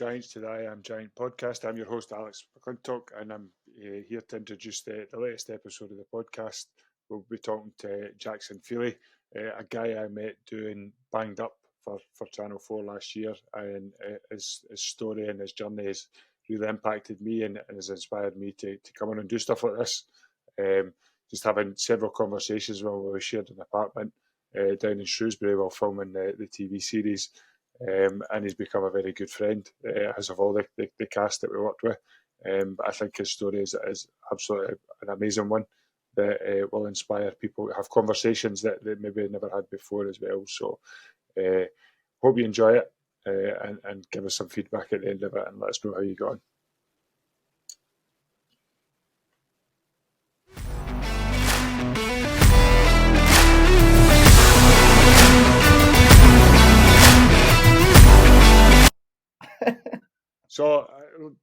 Giants to the I Am Giant podcast. I'm your host, Alex McClintock, and I'm here to introduce the latest episode of the podcast. We'll be talking to Jaxon Feeley, a guy I met doing Banged Up for Channel 4 last year, and his story and his journey has really impacted me and has inspired me to come on and do stuff like this. Just having several conversations when we shared an apartment down in Shrewsbury while filming the TV series. And he's become a very good friend, as of all the cast that we worked with. But I think his story is absolutely an amazing one that will inspire people to have conversations that they maybe never had before as well. So hope you enjoy it and give us some feedback at the end of it and let us know how you got on. So,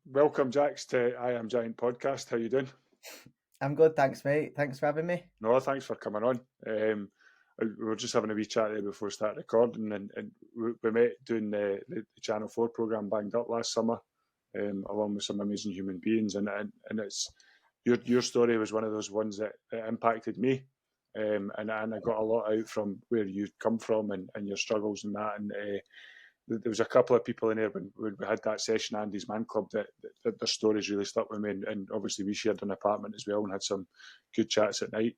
welcome, Jax, to I Am Giant podcast. How you doing? I'm good, thanks, mate. Thanks for having me. No, thanks for coming on. We were just having a wee chat there before we started recording, and we met doing the Channel 4 programme Banged Up last summer, along with some amazing human beings, and it's your story was one of those ones that impacted me, and I got a lot out from where you'd come from and your struggles and that, and there was a couple of people in there when we had that session, Andy's Man Club, that their stories really stuck with me. And obviously we shared an apartment as well and had some good chats at night.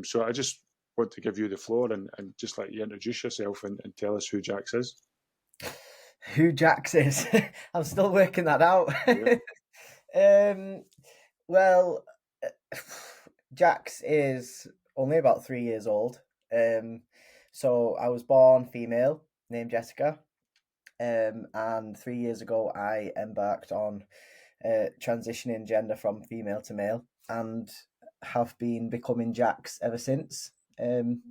So I just want to give you the floor and just let you introduce yourself and tell us who Jax is. Who Jax is? I'm still working that out. Yeah. Well, Jax is only about 3 years old. So I was born female, named Jessica. And 3 years ago, I embarked on transitioning gender from female to male and have been becoming Jax ever since. And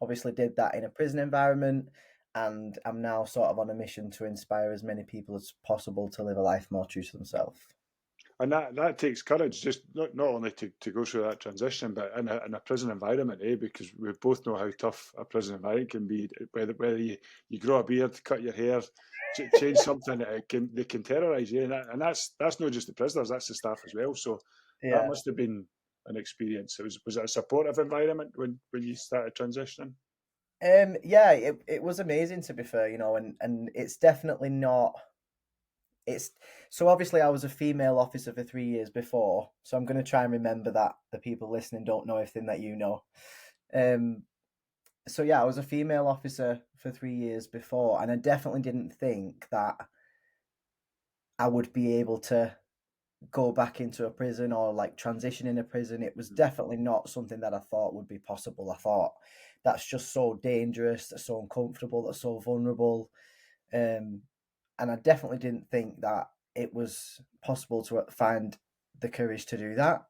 obviously did that in a prison environment. And I'm now sort of on a mission to inspire as many people as possible to live a life more true to themselves. And that takes courage, just not only to go through that transition, but in a prison environment, because we both know how tough a prison environment can be. Whether you grow a beard, cut your hair, change something, they can terrorise you, and that's not just the prisoners, that's the staff as well. So that must have been an experience. Was it a supportive environment when you started transitioning? Yeah, it was amazing, to be fair, and it's definitely not. So obviously I was a female officer for 3 years before, so I'm going to try and remember that the people listening don't know everything that you know. So yeah, I was a female officer for 3 years before, and I definitely didn't think that I would be able to go back into a prison or like transition in a prison. It was definitely not something that I thought would be possible. I thought that's just so dangerous, that's so uncomfortable, that's so vulnerable. And I definitely didn't think that it was possible to find the courage to do that,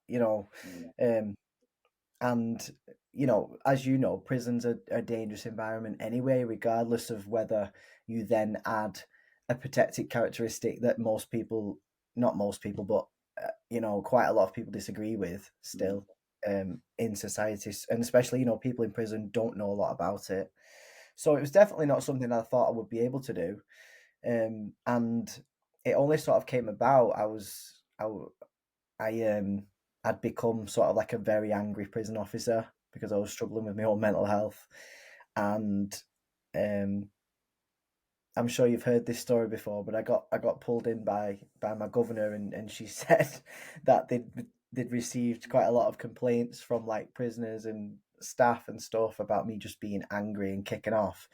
and, as you know, prison's a dangerous environment anyway, regardless of whether you then add a protected characteristic that not most people, but, quite a lot of people disagree with still in society. And especially, people in prison don't know a lot about it. So it was definitely not something I thought I would be able to do. And it only sort of came about. I'd become sort of like a very angry prison officer because I was struggling with my own mental health, and I'm sure you've heard this story before, but I got pulled in by my governor, and she said that they'd received quite a lot of complaints from like prisoners and staff and stuff about me just being angry and kicking off.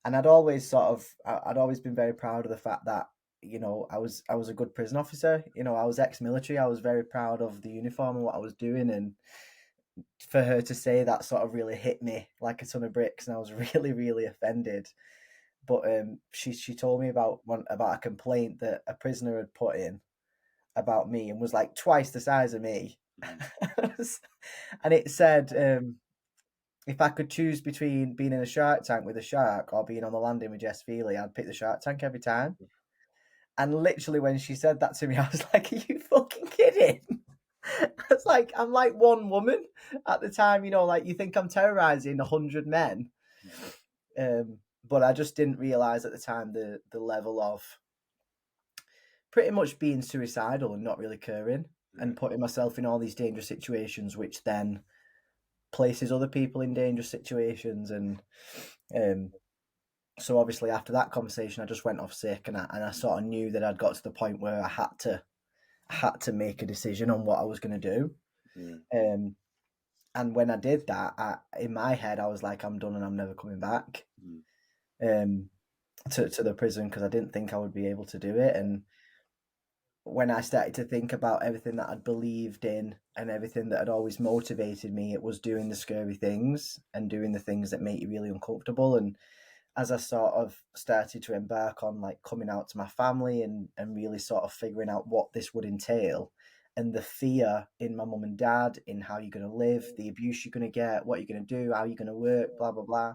And I'd always been very proud of the fact that, I was a good prison officer. I was ex-military. I was very proud of the uniform and what I was doing. And for her to say that sort of really hit me like a ton of bricks, and I was really, really offended. But she told me about a complaint that a prisoner had put in about me and was like twice the size of me. And it said, if I could choose between being in a shark tank with a shark or being on the landing with Jaxon Feeley, I'd pick the shark tank every time. And literally when she said that to me, I was like, are you fucking kidding? It's like, I'm like one woman at the time, like you think I'm terrorizing 100 men. but I just didn't realize at the time the level of pretty much being suicidal and not really caring and putting myself in all these dangerous situations, which then places other people in dangerous situations. And so obviously after that conversation, I just went off sick, and I sort of knew that I'd got to the point where I had to make a decision on what I was going to do. And when I did that, in my head, I was like, I'm done and I'm never coming back to the prison, because I didn't think I would be able to do it. And when I started to think about everything that I'd believed in and everything that had always motivated me, it was doing the scary things and doing the things that make you really uncomfortable. And as I sort of started to embark on like coming out to my family and really sort of figuring out what this would entail, and the fear in my mum and dad in how you're going to live, the abuse you're going to get, what you're going to do, how you're going to work, blah, blah, blah.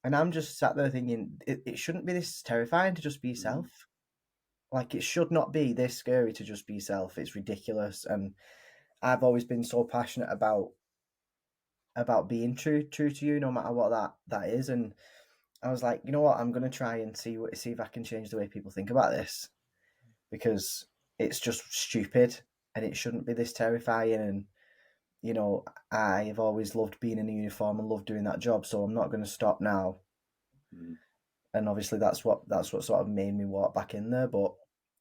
And I'm just sat there thinking, it shouldn't be this terrifying to just be yourself. Like, it should not be this scary to just be yourself. It's ridiculous. And I've always been so passionate about being true to you, no matter what that is. And I was like, you know what, I'm going to try and see if I can change the way people think about this, because it's just stupid and it shouldn't be this terrifying. And, you know, I've always loved being in a uniform and loved doing that job, so I'm not going to stop now. And obviously that's what sort of made me walk back in there. But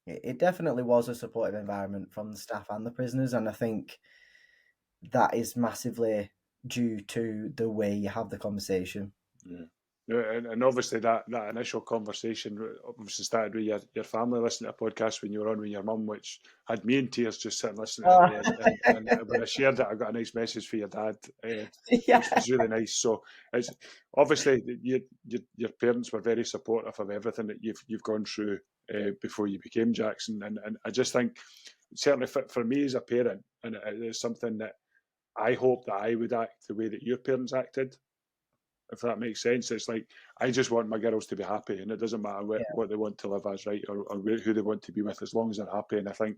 it definitely was a supportive environment from the staff and the prisoners, and I think that is massively due to the way you have the conversation. And obviously that initial conversation obviously started with your family listening to a podcast when you were on with your mum, which had me in tears just sitting listening to it. And when I shared it, I got a nice message for your dad, which was really nice. So it's obviously your parents were very supportive of everything that you've gone through before you became Jaxon. And I just think, certainly for me as a parent, and it's something that I hope that I would act the way that your parents acted, if that makes sense. It's like, I just want my girls to be happy, and it doesn't matter what they want to live as, right, or who they want to be with, as long as they're happy. And I think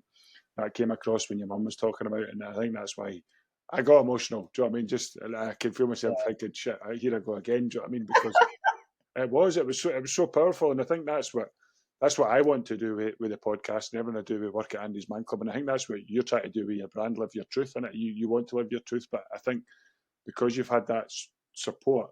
that came across when your mum was talking about it, and I think that's why I got emotional. Do you know what I mean? Just, I can feel myself thinking, shit, here I go again. Do you know what I mean? Because it was so powerful, and I think that's what I want to do with the podcast and everything I do with work at Andy's Man Club. And I think that's what you're trying to do with your brand, live your truth in it. You want to live your truth, but I think because you've had that support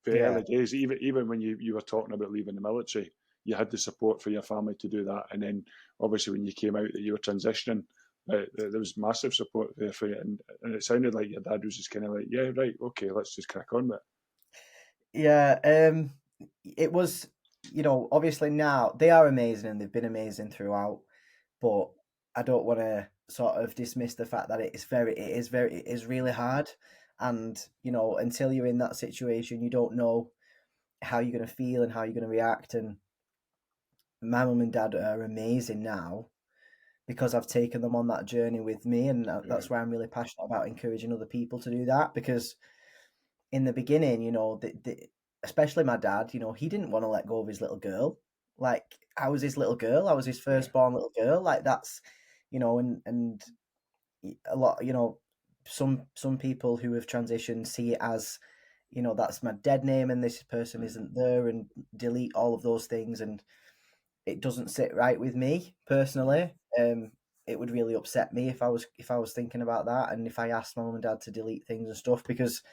for the early days, even when you were talking about leaving the military, you had the support for your family to do that. And then obviously when you came out that you were transitioning, there was massive support there for you. And it sounded like your dad was just kind of like, yeah, right, okay, let's just crack on with it. Yeah, it was, you know, obviously now they are amazing and they've been amazing throughout, but I don't want to sort of dismiss the fact that it is really hard. And, you know, until you're in that situation, you don't know how you're going to feel and how you're going to react. And my mum and dad are amazing now because I've taken them on that journey with me. And that's why I'm really passionate about encouraging other people to do that, because in the beginning, you know, especially my dad, you know, he didn't want to let go of his little girl. Like, I was his little girl. I was his firstborn little girl. Like, that's, you know, and a lot, you know, some people who have transitioned see it as, you know, that's my dead name and this person isn't there, and delete all of those things. And it doesn't sit right with me personally. It would really upset me if I was thinking about that, and if I asked my mum and dad to delete things and stuff, because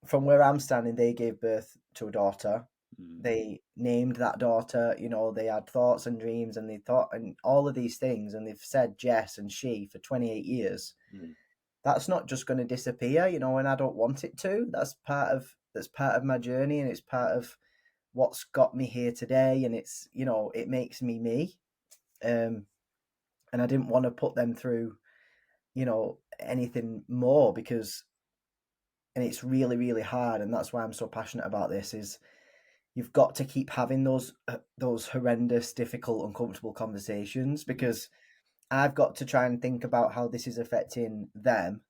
from where I'm standing, they gave birth to a daughter. They named that daughter, you know, they had thoughts and dreams, and they thought and all of these things, and they've said Jess and she for 28 years. That's not just going to disappear, you know, and I don't want it to. That's part of my journey, and it's part of what's got me here today, and it's, you know, it makes me me. And I didn't want to put them through, you know, anything more, because, and it's really, really hard, and that's why I'm so passionate about this, is you've got to keep having those horrendous, difficult, uncomfortable conversations, because I've got to try and think about how this is affecting them.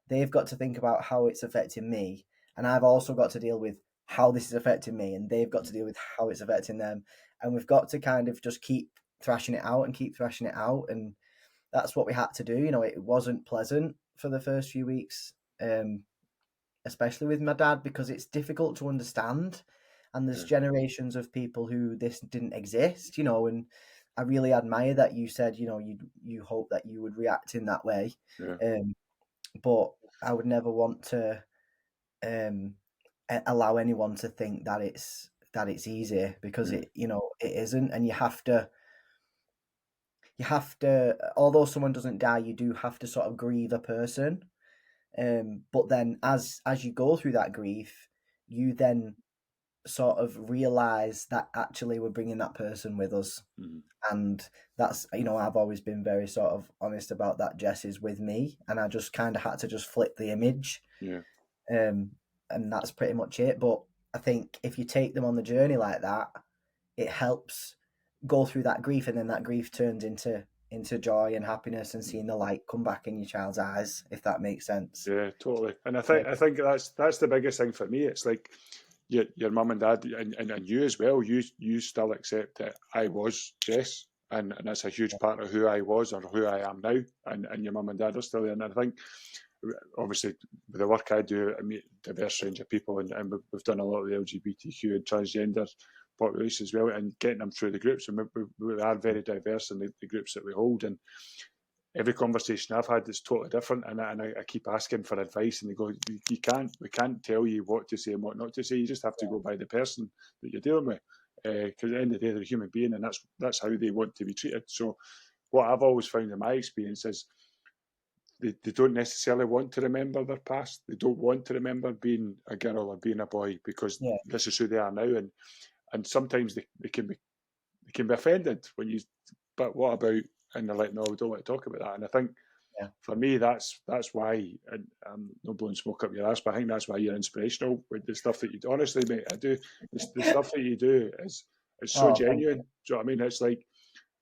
They've got to think about how it's affecting me, and I've also got to deal with how this is affecting me, and they've got to deal with how it's affecting them, and we've got to kind of just keep thrashing it out and keep thrashing it out. And that's what we had to do. You know, it wasn't pleasant for the first few weeks, especially with my dad, because it's difficult to understand. and there's Yeah. generations of people who this didn't exist, you know, and I really admire that you said, you know, you hope that you would react in that way. Yeah. But I would never want to um allow anyone to think that it's easy, because Yeah. it, you know, it isn't. And you have to, although someone doesn't die, you do have to sort of grieve a person. But then as you go through that grief, you then sort of realize that actually we're bringing that person with us. Mm-hmm. And that's, you know, I've always been very sort of honest about that. Jess is with me, and I just kind of had to just flip the image. Yeah. um and that's pretty much it. But I think if you take them on the journey like that, it helps go through that grief, and then that grief turns into joy and happiness, and seeing the light come back in your child's eyes, if that makes sense. Yeah, totally. And Yeah, I think that's the biggest thing for me. It's like your mum and dad, and you as well. You still accept that I was Jess, and that's a huge part of who I was or who I am now. And your mum and dad are still there. And I think obviously with the work I do, I meet a diverse range of people, and we've done a lot of the LGBTQ and transgender population as well, and getting them through the groups. And we are very diverse in the groups that we hold, and every conversation I've had is totally different, and I keep asking for advice, and they go, we can't tell you what to say and what not to say. You just have to go by the person that you're dealing with, because at the end of the day, they're a human being, and that's how they want to be treated. So what I've always found in my experience is they don't necessarily want to remember their past. They don't want to remember being a girl or being a boy, because yeah, this is who they are now, and sometimes they can be offended when you. But what about? And they're like, no, we don't want to talk about that. And I think yeah, for me, that's why, and I'm not blowing smoke up your ass, but I think that's why you're inspirational with the stuff that you do. Honestly, mate, I do. The stuff that you do is so oh, thank genuine. you. Do you know what I mean? It's like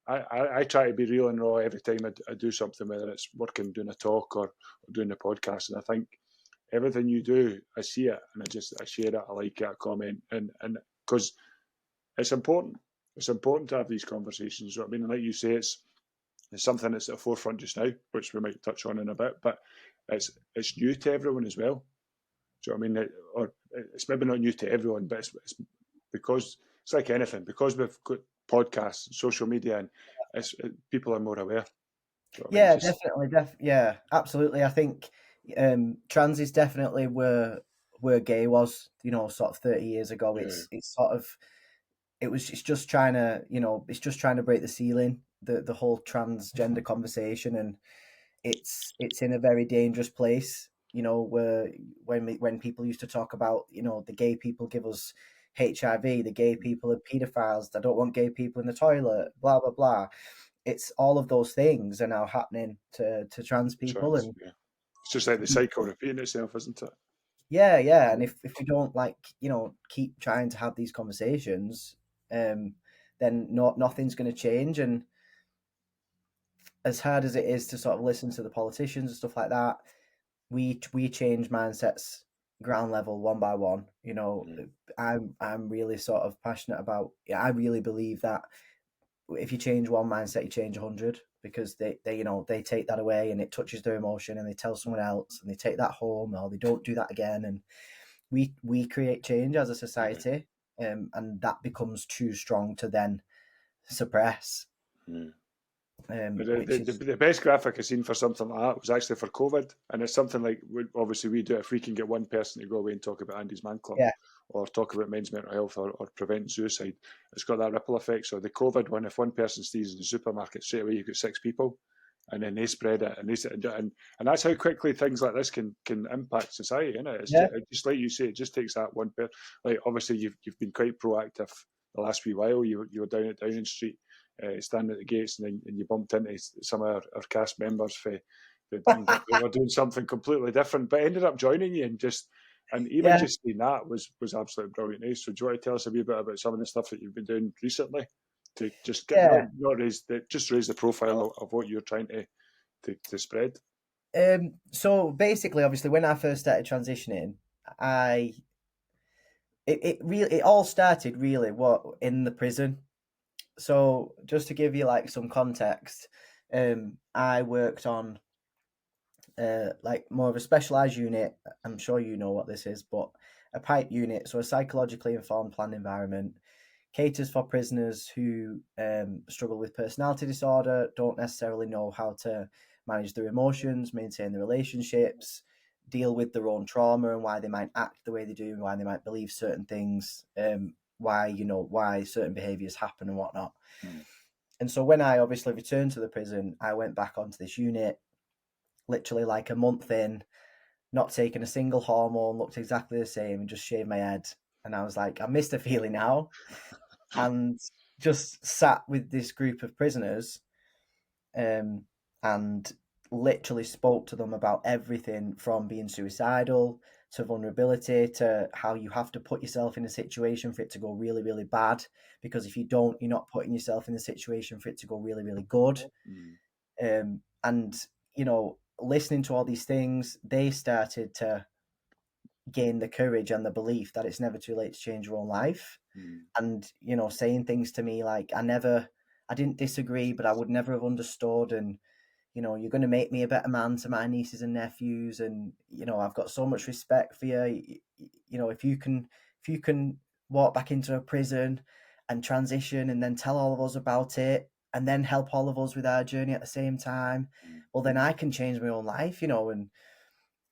I try to be real and raw every time I do something, whether it's working, doing a talk, or doing a podcast. And I think everything you do, I see it, and I share it, I like it, I comment, and because it's important. It's important to have these conversations. You know what I mean? And like you say, it's something that's at the forefront just now, which we might touch on in a bit, but it's new to everyone as well. Do you know what I mean? Or it's maybe not new to everyone, but it's because it's like anything, because we've got podcasts, and social media, and people are more aware. Do you know what I mean? Yeah, Just definitely, yeah, absolutely. I think trans is definitely where gay was, you know, sort of 30 years ago. yeah, It's sort of, it's just trying to, you know, it's just trying to break the ceiling, the whole transgender conversation. And it's in a very dangerous place, you know, where when people used to talk about, you know, the gay people give us HIV, the gay people are pedophiles, I don't want gay people in the toilet, blah blah blah. It's all of those things are now happening to trans people. trans. And Yeah, it's just like the cycle repeating itself, isn't it? yeah, yeah. And Yeah, if we don't, like, you know, keep trying to have these conversations, um then nothing's going to change. And as hard as it is to sort of listen to the politicians and stuff like that, we change mindsets ground level, one by one. You know, yeah, I'm really sort of passionate about. Yeah, I really believe that if you change one mindset, you change 100, because they you know, they take that away and it touches their emotion, and they tell someone else, and they take that home, or they don't do that again, and we create change as a yeah. society. And that becomes too strong to then suppress, Yeah. which is, The best graphic I've seen for something like that was actually for COVID, and it's something like obviously we do it. If we can get one person to go away and talk about Andy's Man Club, yeah, or talk about men's mental health, or prevent suicide, it's got that ripple effect. So the COVID one, if one person sneezes in the supermarket, straight away you've got 6 people, and then they spread it, and that's how quickly things like this can impact society, isn't it? yeah, Just like you say, it just takes that one person. Like obviously you've been quite proactive the last wee while. You were down at Downing Street, standing at the gates, and then you bumped into some of our cast members that were doing something completely different, but ended up joining you, and even yeah, just seeing that was absolutely brilliant. So do you want to tell us a wee bit about some of the stuff that you've been doing recently to just get yeah. not raise the profile of what you're trying to spread? So basically, obviously, when I first started transitioning, I it all started really what in the prison. So just to give you like some context, I worked on like more of a specialized unit. I'm sure you know what this is, but a pipe unit, so a psychologically informed planned environment, caters for prisoners who struggle with personality disorder, don't necessarily know how to manage their emotions, maintain their relationships, deal with their own trauma and why they might act the way they do and why they might believe certain things, why certain behaviours happen and whatnot. And so when I obviously returned to the prison, I went back onto this unit, literally like a month in, not taking a single hormone, looked exactly the same, and just shaved my head. And I was like, I missed a feeling now. And just sat with this group of prisoners and literally spoke to them about everything from being suicidal to vulnerability to how you have to put yourself in a situation for it to go really, really bad. Because if you don't, you're not putting yourself in a situation for it to go really, really good. And, you know, listening to all these things, they started to gain the courage and the belief that it's never too late to change your own life. And, you know, saying things to me like, I didn't disagree, but I would never have understood. And, you know, you're going to make me a better man to my nieces and nephews. And, you know, I've got so much respect for you. You know, if you can walk back into a prison and transition and then tell all of us about it and then help all of us with our journey at the same time, well, then I can change my own life, you know. And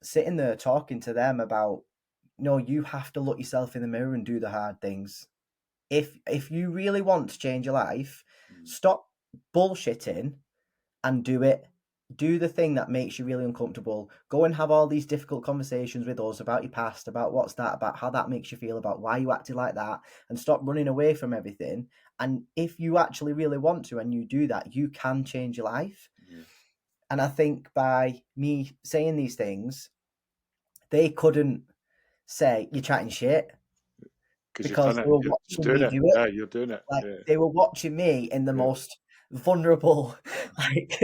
sitting there talking to them about, no, you have to look yourself in the mirror and do the hard things. If you really want to change your life, stop bullshitting and do it. Do the thing that makes you really uncomfortable. Go and have all these difficult conversations with us about your past, about what's that, about how that makes you feel, about why you acted like that, and stop running away from everything. And if you actually really want to and you do that, you can change your life. And I think by me saying these things, they couldn't say you're chatting shit Because you've because done it. they were You're just watching doing me it. do it. Yeah, you're doing it. Like Yeah. they were watching me in the most vulnerable, like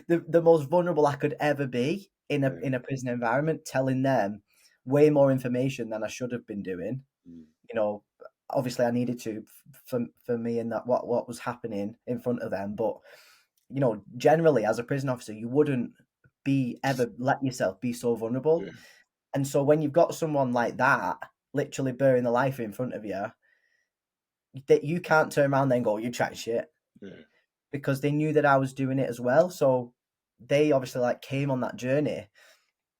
the most vulnerable I could ever be in a prison environment, telling them way more information than I should have been doing. You know, obviously I needed to for me and that what was happening in front of them. But you know, generally as a prison officer, you wouldn't ever let yourself be so vulnerable. Yeah. And so when you've got someone like that literally bearing the life in front of you, that you can't turn around and go, you chat shit, because they knew that I was doing it as well. So they obviously like came on that journey,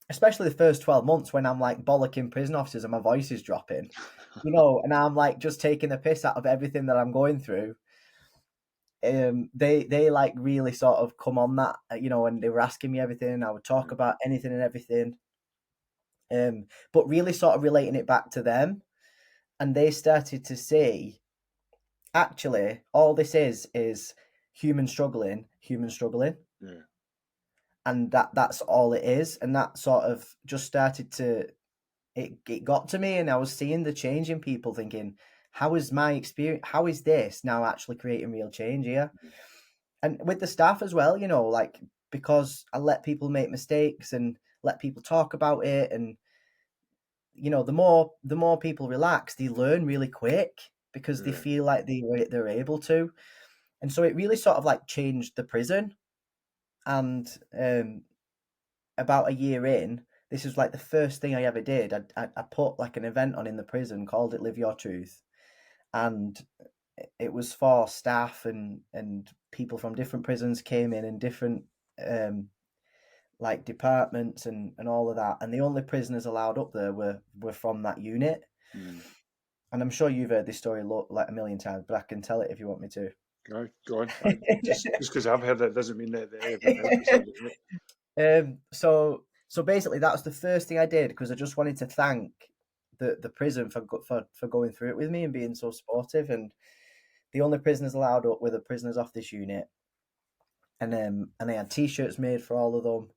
especially the first 12 months when I'm like bollocking prison officers and my voice is dropping, you know, and I'm like just taking the piss out of everything that I'm going through. They like really sort of come on that, you know, and they were asking me everything, and I would talk about anything and everything. But really sort of relating it back to them, and they started to see, actually, all this is human struggling, and that's all it is. And that sort of just started to it got to me, and I was seeing the change in people, thinking, how is my experience? How is this now actually creating real change here? And with the staff as well, you know, like because I let people make mistakes and let people talk about it, and you know, the more people relax, they learn really quick because they feel like they're able to. And so it really sort of like changed the prison. And about a year in, this was like the first thing I ever did. I put like an event on in the prison, called it Live Your Truth. And it was for staff and people from different prisons came in, and different like departments and all of that. And the only prisoners allowed up there were from that unit. And I'm sure you've heard this story like a million times, but I can tell it if you want me to. Right, go on. Just because I've heard it doesn't mean that everyone else has heard it. So basically, that was the first thing I did, because I just wanted to thank the prison for going through it with me and being so supportive. And the only prisoners allowed up were the prisoners off this unit, and they had T-shirts made for all of them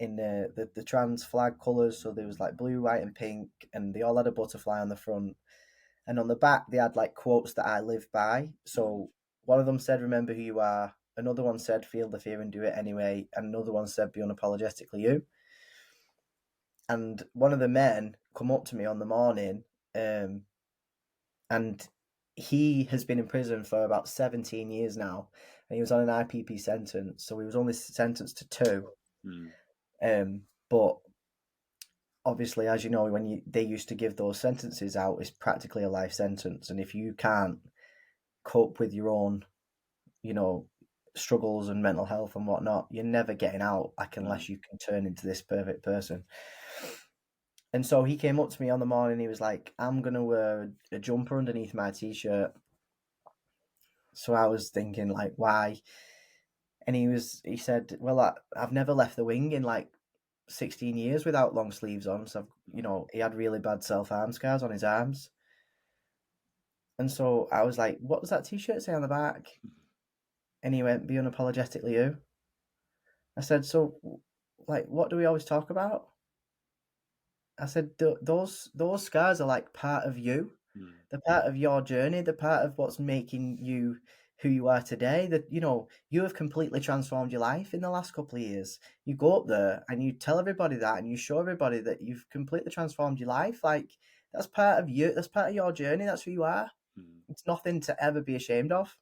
in the trans flag colours. So there was like blue, white, and pink, and they all had a butterfly on the front. And on the back, they had like quotes that I live by. So one of them said, "Remember who you are." Another one said, "Feel the fear and do it anyway." And another one said, "Be unapologetically you." And one of the men come up to me on the morning, and he has been in prison for about 17 years now. And he was on an IPP sentence. So he was only sentenced to 2. But obviously, as you know, when they used to give those sentences out, it's practically a life sentence. And if you can't cope with your own, struggles and mental health and whatnot, you're never getting out, unless you can turn into this perfect person. And so he came up to me on the morning. He was like, "I'm gonna wear a jumper underneath my t-shirt." So I was thinking, like, why? And he said, "Well, I've never left the wing in like 16 years without long sleeves on. So he had really bad self-harm scars on his arms." And so I was like, "What does that t-shirt say on the back?" And he went, "Be unapologetically you." I said, "So, like, what do we always talk about?" I said, those scars are like part of you. They're part of your journey. They're part of what's making you who you are today. That you have completely transformed your life in the last couple of years. You go up there and you tell everybody that, and you show everybody that you've completely transformed your life. Like, that's part of you. That's part of your journey. That's who you are. It's nothing to ever be ashamed of.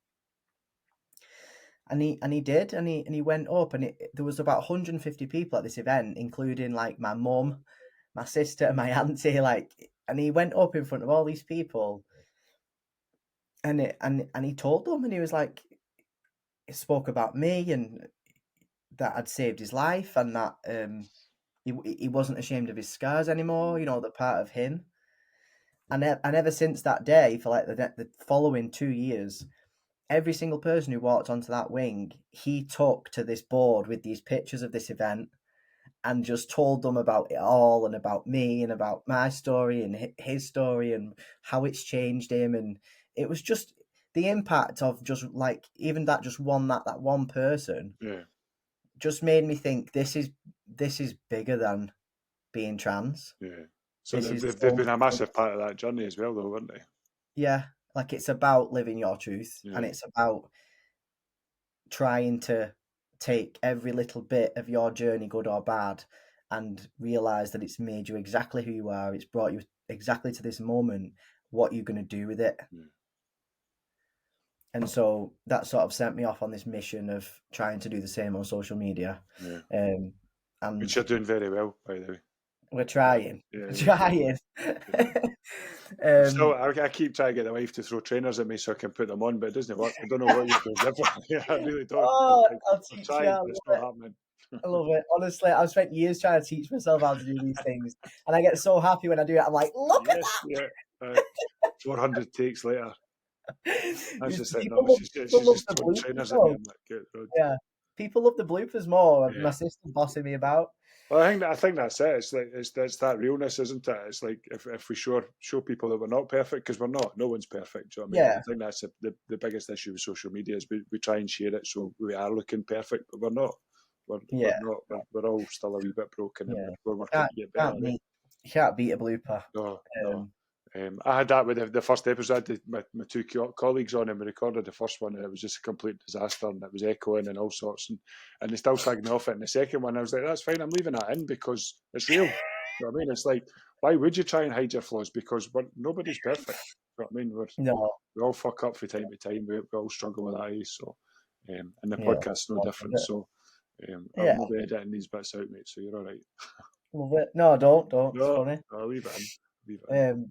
And he did, and he went up, and there was about 150 people at this event, including like my mum, my sister, my auntie, and he went up in front of all these people, and he told them, and he was like, he spoke about me and that I'd saved his life, and that he wasn't ashamed of his scars anymore. They're part of him. And ever since that day, for like the following 2 years, every single person who walked onto that wing, he took to this board with these pictures of this event and just told them about it all, and about me, and about my story and his story, and how it's changed him. And it was just the impact of just like, even that that one person just made me think, this is bigger than being trans. Yeah. So This is they've been a massive part of that journey as well, though, weren't they? Yeah, like, it's about living your truth, and Yeah. it's about trying to take every little bit of your journey, good or bad, and realize that it's made you exactly who you are. It's brought you exactly to this moment. What you're going to do with it. Yeah. And so that sort of sent me off on this mission of trying to do the same on social media. Yeah. And Which you're doing very well, by the way. we're trying. Yeah, We're trying. So I keep trying to get the wife to throw trainers at me so I can put them on, but it doesn't work. I don't know what you're doing differently. I really don't. Oh, I'll I'm teach you. trying, but it's not happening. I love it. Honestly, I've spent years trying to teach myself how to do these things, and I get so happy when I do it. I'm like, look at Yeah. 400 takes later. I was just like, People no, love, she's people love just the throwing bloopers trainers at me. more. I'm like, get the road. Yeah, people love the bloopers more. Yeah. My sister's bossing me about. Well, I think that's it. It's like it's that realness, isn't it? It's like if we show people that we're not perfect, because we're not. No one's perfect. Do you know what I mean? Yeah, I think that's the biggest issue with social media is we try and share it so we are looking perfect, but we're not. We're yeah, not. We're all still a wee bit broken, and yeah. we're working to get better. You can't beat a blooper. No. I had that with the first episode. I had my two colleagues on, and we recorded the first one, and it was just a complete disaster, and it was echoing and all sorts, and they still slagged me off it in the second one. I was like, that's fine, I'm leaving that in because it's real. You know what I mean? It's like, why would you try and hide your flaws? Because nobody's perfect. You know what I mean? No, We all fuck up from time to time. We all struggle with that. So, and the yeah, podcast's no different. So, I'll yeah, maybe editing these bits out, mate. So you're all right. love it. No, don't. It's No, funny. I'll leave it in. Leave it in.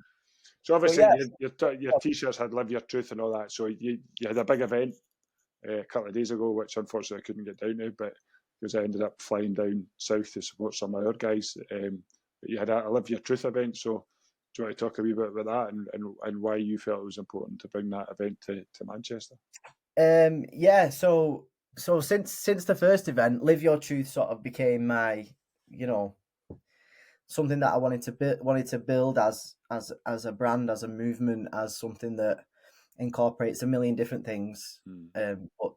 So But obviously yeah, your t-shirts had "Live Your Truth" and all that. So you had a big event a couple of days ago, which unfortunately I couldn't get down to, but because I ended up flying down south to support some of our guys. But you had a "Live Your Truth" event. So do you want to talk a wee bit about that and why you felt it was important to bring that event to Manchester? Yeah. So since the first event, Live Your Truth sort of became my, something that I wanted to build as a brand, as a movement, as something that incorporates a million different things. But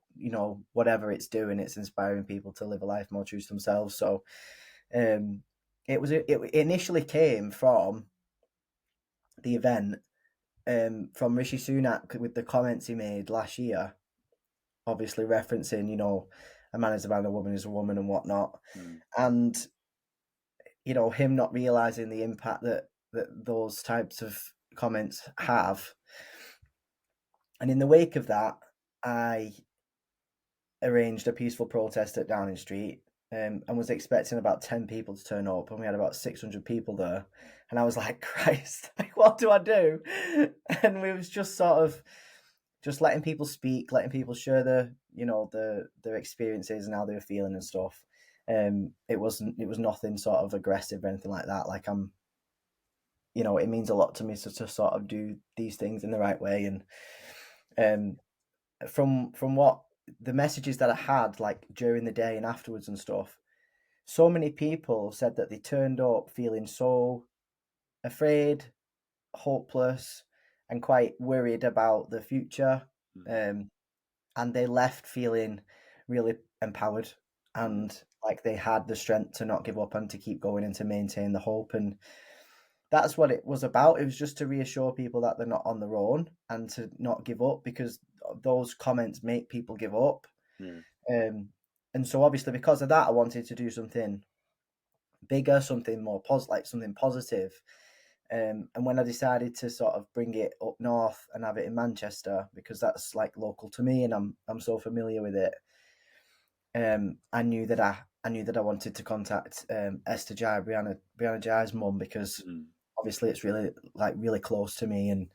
whatever it's doing, it's inspiring people to live a life more true to themselves. So it initially came from the event, from Rishi Sunak with the comments he made last year, obviously referencing, a man is a man, a woman is a woman, and whatnot. And him not realizing the impact that those types of comments have. And in the wake of that, I arranged a peaceful protest at Downing Street, and was expecting about 10 people to turn up, and we had about 600 people there. And I was like, Christ, like, what do I do? And we was just sort of just letting people speak, letting people share their experiences and how they were feeling and stuff. It was nothing sort of aggressive or anything like that. Like, it means a lot to me to sort of do these things in the right way. And from what the messages that I had, like during the day and afterwards and stuff, so many people said that they turned up feeling so afraid, hopeless, and quite worried about the future. And they left feeling really empowered and like they had the strength to not give up and to keep going and to maintain the hope. And that's what it was about. It was just to reassure people that they're not on their own and to not give up, because those comments make people give up. And so obviously because of that, I wanted to do something bigger, something more like something positive. And when I decided to sort of bring it up north and have it in Manchester, because that's like local to me and I'm so familiar with it, I knew that I wanted to contact Esther Jai, Brianna Jai's mum, because obviously it's really close to me, and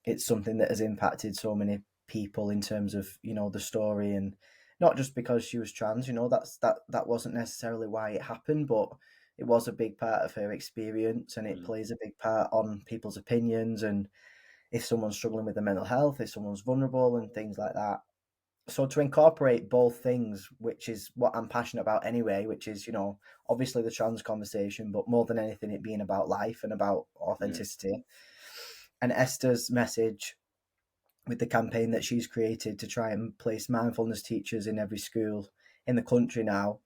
it's something that has impacted so many people in terms of the story. And not just because she was trans, that wasn't necessarily why it happened, but it was a big part of her experience, and it plays a big part on people's opinions, and if someone's struggling with their mental health, if someone's vulnerable and things like that. So to incorporate both things, which is what I'm passionate about anyway, which is, obviously the trans conversation, but more than anything, it being about life and about authenticity. And Esther's message with the campaign that she's created to try and place mindfulness teachers in every school in the country now,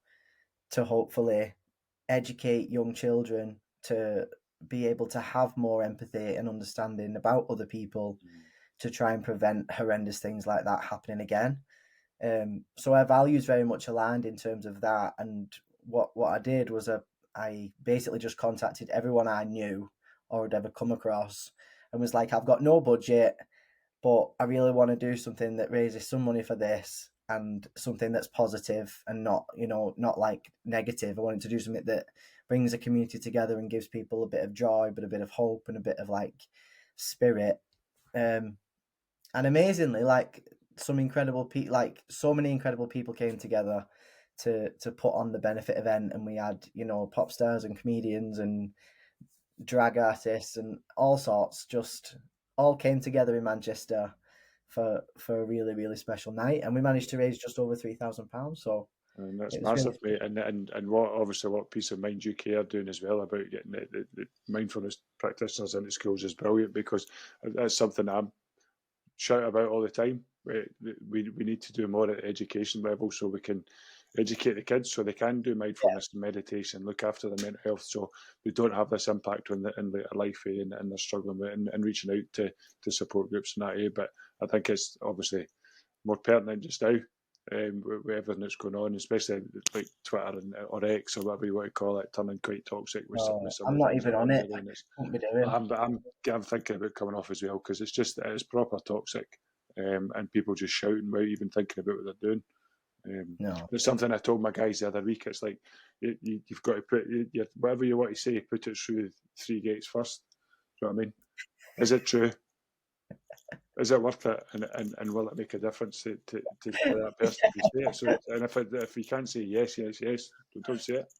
to hopefully educate young children to be able to have more empathy and understanding about other people, to try and prevent horrendous things like that happening again. So our values very much aligned in terms of that. And what I did was I basically just contacted everyone I knew or had ever come across and was like, I've got no budget, but I really want to do something that raises some money for this and something that's positive and not like negative. I wanted to do something that brings a community together and gives people a bit of joy, but a bit of hope and a bit of like spirit. And amazingly, like so many incredible people came together to put on the benefit event, and we had pop stars and comedians and drag artists and all sorts, just all came together in Manchester for a really, really special night, and we managed to raise just over £3,000. So And that's it was massive, really, mate. And what Peace of Mind UK are doing as well about getting the mindfulness practitioners into schools is brilliant, because that's something I'm shout about all the time. We need to do more at the education level so we can educate the kids so they can do mindfulness and meditation, look after their mental health, so they don't have this impact in their life, and they're struggling with and reaching out to support groups in that area. But I think it's obviously more pertinent just now, with everything that's going on, especially like Twitter or X or whatever you want to call it, turning quite toxic with some I'm of the not things even that are on on it. there. I And it's, won't be doing. I'm thinking about coming off as well, because it's proper toxic, and people just shouting without even thinking about what they're doing. No. It's something I told my guys the other week. It's like you've got to put whatever you want to say, put it through 3 gates first. Do you know what I mean? Is it true? Is it worth it? And will it make a difference to that person if you say it? So, and if you can't say yes, don't say it.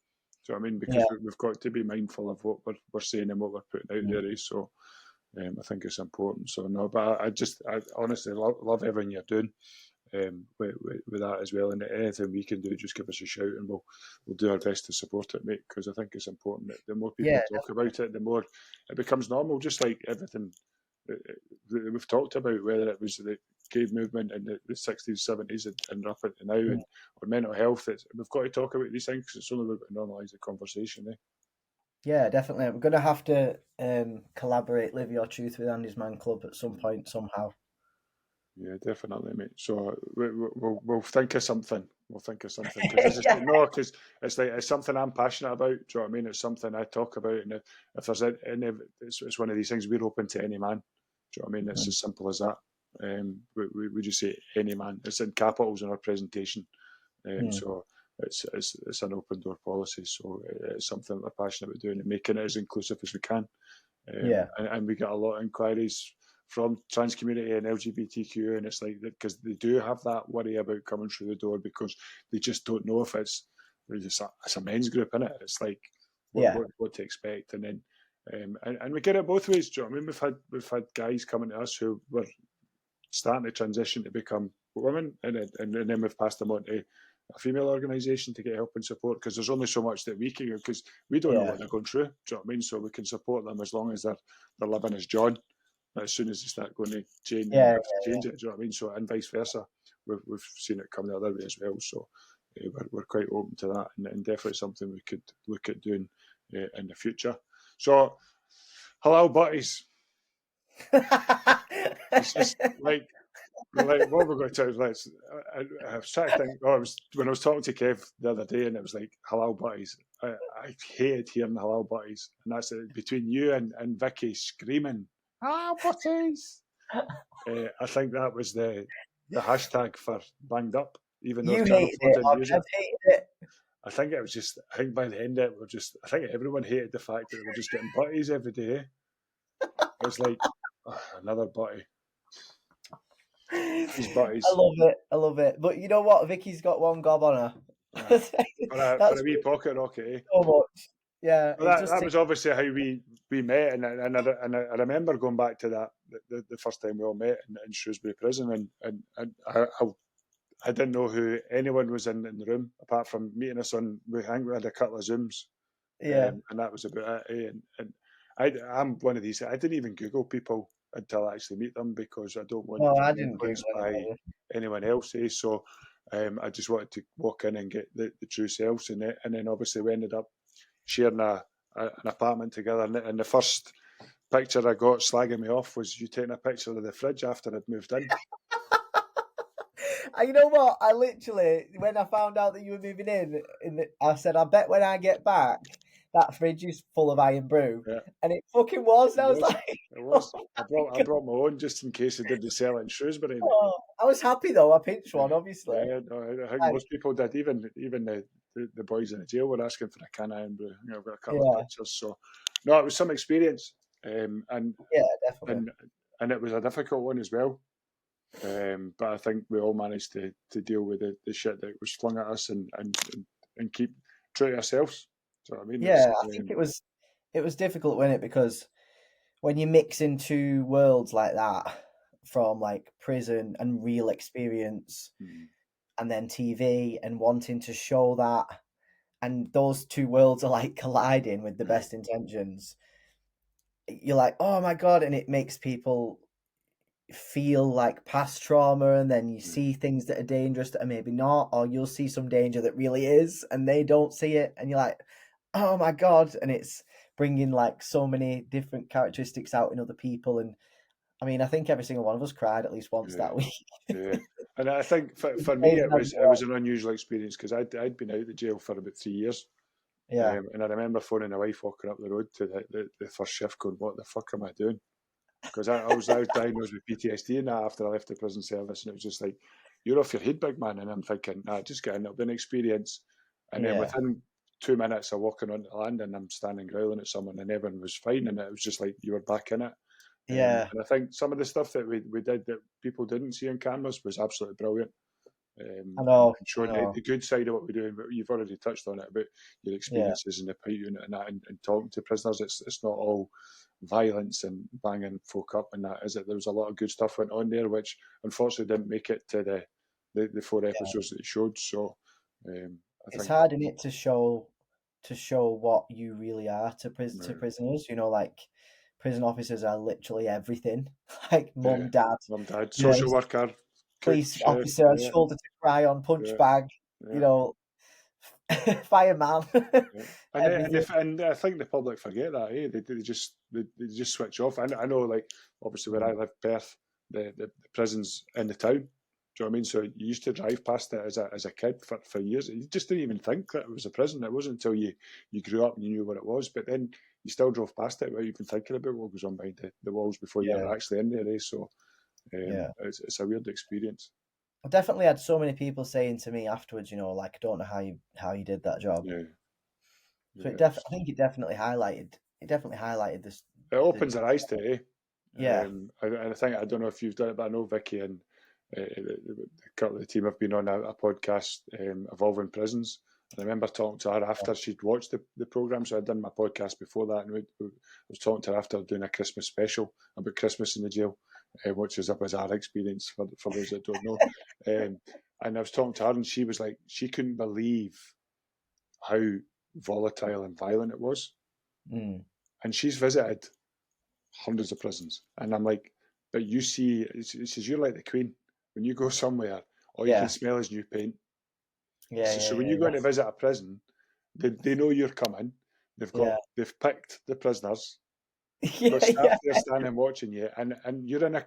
Do you know what I mean? Yeah. Because we've got to be mindful of what we're saying and what we're putting out there. So I think it's important. So no, but I honestly love everything you're doing, with that as well. And anything we can do, just give us a shout, and we'll do our best to support it, mate. Because I think it's important that the more people Yeah. talk about it, the more it becomes normal. Just like everything that we've talked about, whether it was the gay movement in the 60s, 70s, and up to now, and or mental health. We've got to talk about these things, because it's only way to normalise the conversation. Yeah, definitely. We're gonna have to collaborate, Live Your Truth with Andy's Man Club at some point somehow. Yeah, definitely, mate. So we'll think of something. We'll think of something, because because it's something I'm passionate about. Do you know what I mean? It's something I talk about, and if there's any, it's one of these things, we're open to any man. Do you know what I mean? It's as simple as that. We just say any man. It's in capitals in our presentation. So it's an open door policy. So it's something that we're passionate about doing and making it as inclusive as we can. And we get a lot of inquiries from trans community and LGBTQ, and it's like that because they do have that worry about coming through the door because they just don't know if it's a men's group, in it. It's like what to expect, and then and we get it both ways. Do you know what I mean? We've had guys coming to us who were starting to transition to become women, and then we've passed them on to a female organisation to get help and support, because there's only so much that we can, because we don't know what they're going through. Do you know what I mean? So we can support them as long as they're living as John. As soon as they start going to change, change it. Do you know what I mean? So, and vice versa. We've seen it come the other way as well. So we're quite open to that, and definitely something we could look at doing in the future. So, halal butties. It's just like what we're going to do. I was trying to think. When I was talking to Kev the other day, and it was like halal butties. I hated hearing halal butties, and that's between you and Vicky screaming halal butties. I think that was the hashtag for Banged Up, even though you Channel hated 4 it. didn't use it. Hated it. I think it was just. I think by the end of it, I think everyone hated the fact that they were just getting butties every day. It was like another butty. These butties. I love it. But you know what? Vicky's got one gob on her. For a wee pocket rocket. So much. Yeah. Well, that was obviously how we met, and I remember going back to that the first time we all met in Shrewsbury Prison, and I didn't know who anyone was in the room apart from meeting us on. We had a couple of Zooms, and that was about it. And I'm one of these. I didn't even Google people until I actually meet them, because I don't want to be influenced by anyone else. So I just wanted to walk in and get the true selves, and then obviously we ended up sharing an apartment together. And the first picture I got slagging me off was you taking a picture of the fridge after I'd moved in. You know what? I literally, when I found out that you were moving in, I said, I bet when I get back, that fridge is full of iron brew. Yeah. And it fucking was. And I was like, it was. I brought my own just in case they didn't sell it in Shrewsbury. I was happy though. I pinched one, obviously. Yeah, no, I think most people did. Even the boys in the jail were asking for a can of iron brew. I've got a couple of pictures. So, no, it was some experience. And definitely. And it was a difficult one as well. But I think we all managed to deal with the shit that was flung at us and keep true to ourselves. So I mean, I think it was difficult, wasn't it? Because when you mix in two worlds like that, from like prison and real experience, and then TV, and wanting to show that, and those two worlds are like colliding with the best intentions, you're like, oh my God, and it makes people feel like past trauma, and then you see things that are dangerous that are maybe not, or you'll see some danger that really is and they don't see it, and you're like, oh my God. And it's bringing like so many different characteristics out in other people. And I mean, I think every single one of us cried at least once that week. And I think for me it was an unusual experience, because I'd been out of the jail for about 3 years. And I remember phoning my wife walking up the road to the first shift going, what the fuck am I doing? Because I was diagnosed with PTSD and that after I left the prison service, and it was just like, you're off your head, big man. And I'm thinking, nah, just get in, it'll be an experience. And then within 2 minutes of walking onto the land, and I'm standing growling at someone, and everyone was fine, and it was just like you were back in it. And I think some of the stuff that we did that people didn't see on cameras was absolutely brilliant. I know. Showing the good side of what we're doing, but you've already touched on it about your experiences in the PIE unit and that, and talking to prisoners. It's not all violence and banging folk up and that, is it? There was a lot of good stuff went on there, which unfortunately didn't make it to the 4 episodes that it showed. So it's hard, isn't it, to show what you really are to prisoners. You know, like prison officers are literally everything. Like mum, dad, social worker, police officer, shoulder to cry on, punch bag. You know, fireman. And I think the public forget that. They just switch off. I know, like obviously where I live, Perth, the prison's in the town. Do you know what I mean? So you used to drive past it as a kid for years. You just didn't even think that it was a prison. It wasn't until you grew up and you knew what it was. But then you still drove past it without even thinking about what goes on behind the walls before you were actually in there. So it's a weird experience. I definitely had so many people saying to me afterwards, like, I don't know how you did that job. Yeah, So yeah. I think it definitely highlighted this. It opens their eyes to it. Yeah, And I think, I don't know if you've done it, but I know Vicky and a couple of the team have been on a podcast, Evolving Prisons. And I remember talking to her after she'd watched the programme. So I'd done my podcast before that, and I was talking to her after doing a Christmas special about Christmas in the jail, which was a bizarre experience for those that don't know. And I was talking to her, and she was like, she couldn't believe how volatile and violent it was. mm. And she's visited hundreds of prisons. And I'm like, but you see, it says, you're like the Queen. When you go somewhere, all you can Yeah, smell is new paint. yeah, So yeah, when yeah, you go in to visit a prison, they know you're coming. yeah, They've picked the prisoners. They've yeah, got staff yeah, there standing watching you, and you're in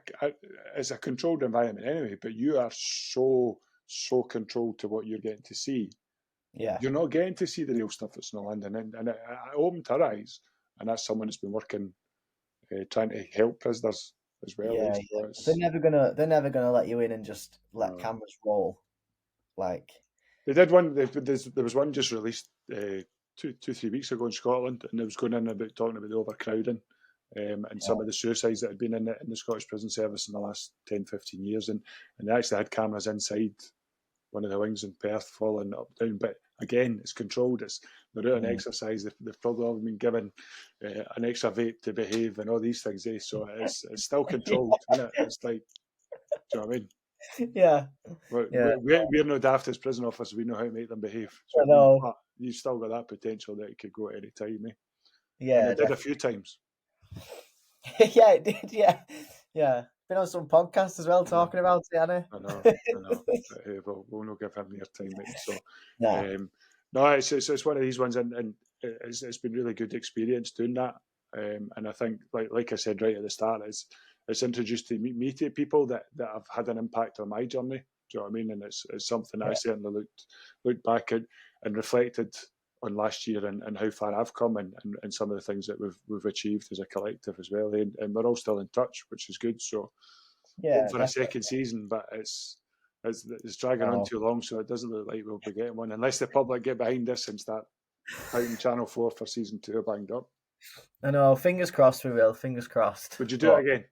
it's a controlled environment anyway. But you are so controlled to what you're getting to see. yeah, You're not getting to see the real stuff that's in London, and it opened her eyes. And that's someone that's been working, trying to help prisoners as well. yeah, yeah. So it's They're never gonna let you in and just let no. cameras roll. Like, They did one. There was one just released 2 3 weeks ago in Scotland, and it was going in about talking about the overcrowding, and some of the suicides that had been in the Scottish prison service in the last 10, 15 years, and they actually had cameras inside one of the wings in Perth, falling up down. But again, it's controlled. They're out on mm. exercise. They've probably all been given an extra vape to behave and all these things. So it's still controlled, isn't it? It's like, do you know what I mean? Yeah, We're, yeah, we're no daft as prison officers. We know how to make them behave. So I I mean, know. but you've still got that potential that it could go at any time, eh? And Yeah, it did a definitely. few times. Yeah, it did. Yeah, yeah. Been on some podcasts as well I know, talking about it, Anna. I know, I know. But, we'll not give him the time, mate. So, Nah. um, no, it's one of these ones, and it's been really good experience doing that. And I think, like I said right at the start, it's introduced me to people that have had an impact on my journey. Do you know what I mean? And it's something I Yeah, certainly looked back at and reflected on last year, and how far I've come, and some of the things that we've achieved as a collective as well. And we're all still in touch, which is good. So hoping yeah, for a definitely. second season, but it's dragging on Oh, too long, so it doesn't look like we'll be getting one unless the public get behind us and start fighting Channel 4 for season 2 banged up. I know. Fingers crossed we will. Fingers crossed. Would you do it But again?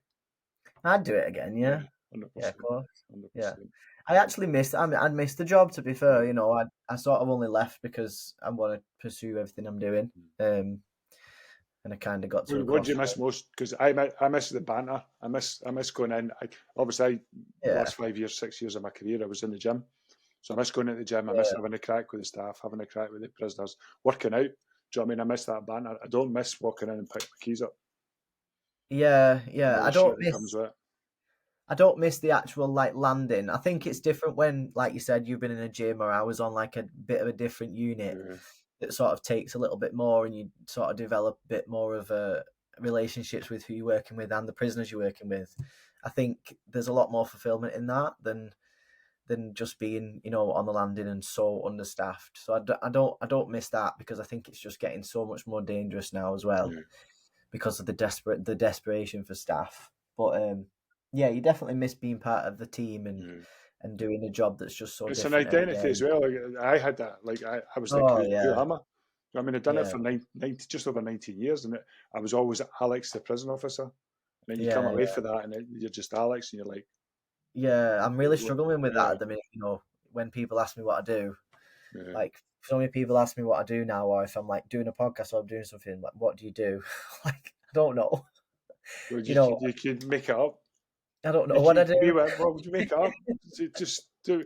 I'd do it again. Yeah, Yeah, hundred yeah, of percent, course. hundred Yeah. percent. I actually missed. I'd missed the job. To be fair, Yeah. I sort of only left because I want to pursue everything I'm doing. And I kind of got to a What do you crossroad. miss most? Because I miss the banter. I miss going in. Obviously, the Yeah, last 5 years, 6 years of my career, I was in the gym. So I miss going into the gym. I miss yeah, having a crack with the staff, having a crack with the prisoners, working out. Do you know what I mean? I miss that banter. I don't miss walking in and picking my keys up yeah, and yeah. all the shit that comes with it. I don't miss the actual like landing. I think it's different when, like you said, you've been in a gym or I was on like a bit of a different unit Yeah, that sort of takes a little bit more, and you sort of develop a bit more of a relationships with who you're working with and the prisoners you're working with. I think there's a lot more fulfillment in that than just being, on the landing and so understaffed. So I don't miss that, because I think it's just getting so much more dangerous now as well, yeah, because of the desperation for staff. But yeah, you definitely miss being part of the team yeah. and doing a job that's just so It's an different every identity day. as well. Like, I had that. Like I was like, Oh who yeah, am I? I mean, I'd done it yeah, for 90, just over 19 years, and I was always Alex, the prison officer. And then you come yeah, away yeah, for that, and you're just Alex, and you're like, yeah. I'm really struggling with that yeah, at the minute. When people ask me what I do, yeah. like so many people ask me what I do now, or if I'm like doing a podcast or I'm doing something, like, what do you do? Like, I don't know. Well, You know, you could make it up. I don't know You what I could be do. what would you make it up? Just do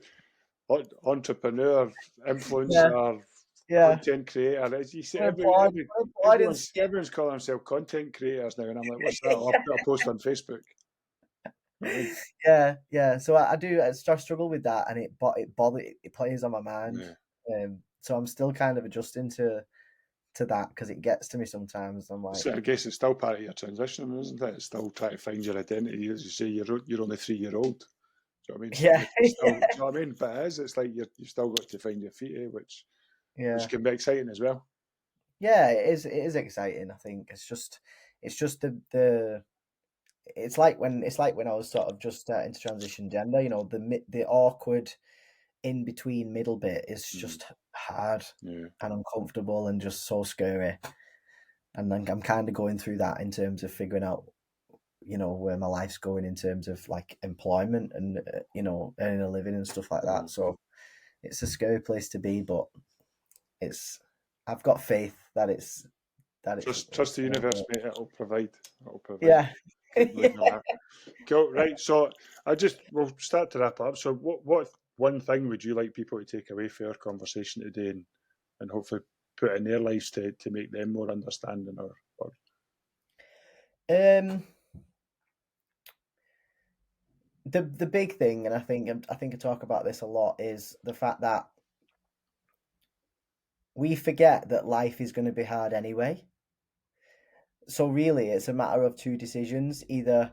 entrepreneur, Yeah, influencer, yeah. content creator. As you see, Unemployed, unemployed and everyone's calling themselves content creators now, and I'm like, what's that? I'll put a post on Facebook. You know what I mean? yeah, yeah. So I do. I struggle with that, and it plays on my mind. Yeah. So I'm still kind of adjusting to that, because it gets to me sometimes. I'm like, So I guess it's still part of your transition, isn't it? It's still trying to find your identity. As you say, you're only 3 year old. Do you know what I mean? So yeah, you're still, do you know what I mean? But it is. It's like you've still got to find your feet, which yeah, can be exciting as well. yeah. It is exciting. I think it's just it's like when I was sort of just starting to transition gender. You know, the awkward in between middle bit is just hard Yeah. and uncomfortable and just so scary. And then I'm kind of going through that in terms of figuring out, you know, where my life's going in terms of like employment and you know, earning a living and stuff like that. So it's a scary place to be, but I've got faith that it's Trust the universe, mate. It'll provide. Yeah. Keep believing in that. Cool. Right. So we'll start to wrap up. So what one thing would you like people to take away from our conversation today, and hopefully put in their lives to make them more understanding or the big thing, and I think I talk about this a lot, is the fact that we forget that life is going to be hard anyway. So really, it's a matter of two decisions: either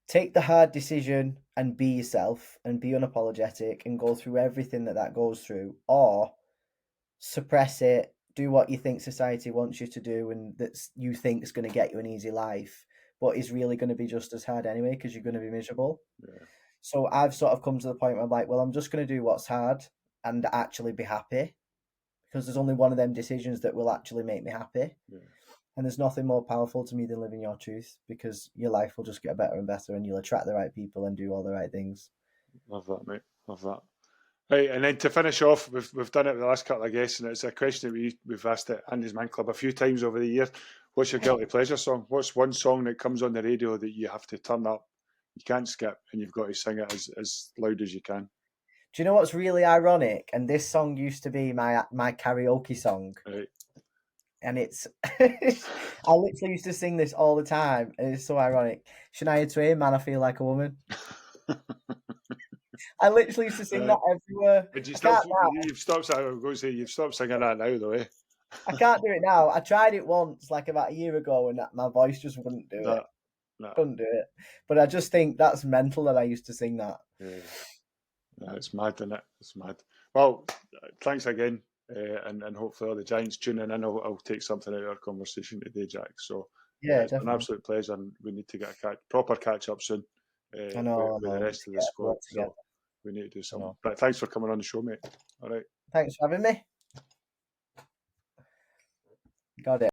take the hard decision and be yourself and be unapologetic and go through everything that goes through, or suppress it, do what you think society wants you to do and that you think is going to get you an easy life, but is really going to be just as hard anyway because you're going to be miserable. yeah. So I've sort of come to the point where I'm like, well, I'm just going to do what's hard and actually be happy, because there's only one of them decisions that will actually make me happy. Yeah. And there's nothing more powerful to me than living your truth, because your life will just get better and better and you'll attract the right people and do all the right things. Love that, mate. Love that. Right, and then to finish off, we've done it with the last couple of guests, and it's a question that we've asked at Andy's Man Club a few times over the years. What's your guilty pleasure song? What's one song that comes on the radio that you have to turn up, you can't skip, and you've got to sing it as loud as you can? Do you know what's really ironic? And this song used to be my karaoke song. Right. And it's I literally used to sing this all the time, and it's so ironic. Shania Twain, "Man, I Feel Like a Woman." I literally used to sing that everywhere. Did you I stop? can't now. You've stopped. I was going to say you've stopped singing that now, though, eh? I can't do it now. I tried it once, like about a year ago, and my voice just wouldn't do it. No. Couldn't do it. But I just think that's mental that I used to sing that. Yeah. No, it's mad, isn't it? It's mad. Well, thanks again, and hopefully all the Giants tuning in. I'll take something out of our conversation today, Jack. So Yeah, it's definitely. an absolute pleasure, and we need to get a proper catch up soon I know. with the rest of the squad. So we need to do something. But thanks for coming on the show, mate. All right. Thanks for having me. Got it.